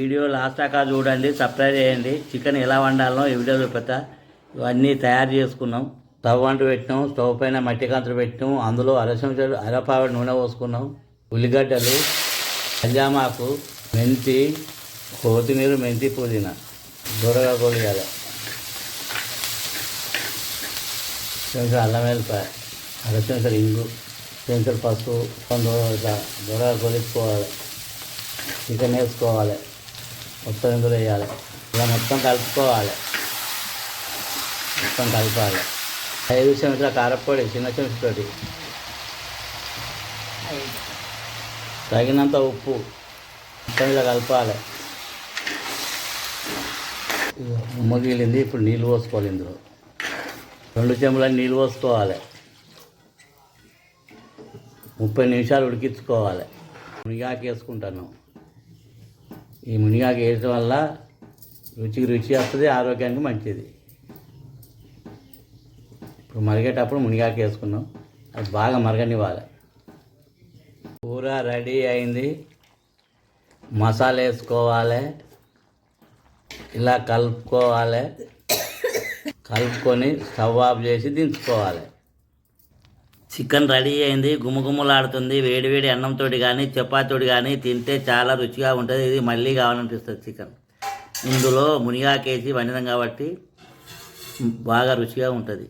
Video last దాకా చూడండి, subscribe చేయండి. చికెన్ ఎలా వండాలో ఈ వీడియో చూపెడతా. ఇవన్నీ తయారు చేసుకున్నాం. స్టవ్ అంటూ పెట్టినాం. స్టవ్ పైన మట్టి కంతులు పెట్టినాం. అందులో అరపావిడి నూనె పోసుకున్నాం. ఉల్లిగడ్డలు, కళ్యామాకు, మెంతి, కొత్తిమీర, మెంతి, పుదీనా దూరగా కొలియాలి. కొంచెం అల్లం వెల్లిపాయ, అరచెంచలు ఇంగు, చెంచలు పసుపు, ఇట్లా దూరగా కొలుసుకోవాలి. చికెన్ వేసుకోవాలి, మొత్తం ఇందులో వేయాలి. ఇలా మొత్తం కలుపుకోవాలి. మొత్తం కలపాలి. 5 చెంచాల కారపొడి, చిన్న చెంచాతోటి తగినంత ఉప్పు మొత్తం ఇలా కలపాలి. ఉమ్మగిలింది. ఇప్పుడు నీళ్ళు పోసుకోవాలి. ఇందులో 2 చెంచాల నీళ్ళు పోసుకోవాలి. 30 నిమిషాలు ఉడికించుకోవాలి. మునిగాకు వేసుకుంటాను. ఈ మునిగాకు వేయడం వల్ల రుచికి రుచి వస్తుంది, ఆరోగ్యానికి మంచిది. ఇప్పుడు మరిగేటప్పుడు మునిగాకు వేసుకున్నాం. అది బాగా మరగనివ్వాలి. కూర రెడీ అయింది. మసాలా వేసుకోవాలి. ఇలా కలుపుకోవాలి. కలుపుకొని స్టవ్ ఆఫ్ చేసి దించుకోవాలి. చికెన్ రెడీ అయింది. గుమగుమలాడుతుంది. వేడివేడి అన్నంతో కానీ చపాతీతోటి కానీ తింటే చాలా రుచిగా ఉంటుంది. ఇది మళ్ళీ కావాలనిపిస్తుంది చికెన్. ఇందులో మునిగాకేసి వండినాం కాబట్టి బాగా రుచిగా ఉంటుంది.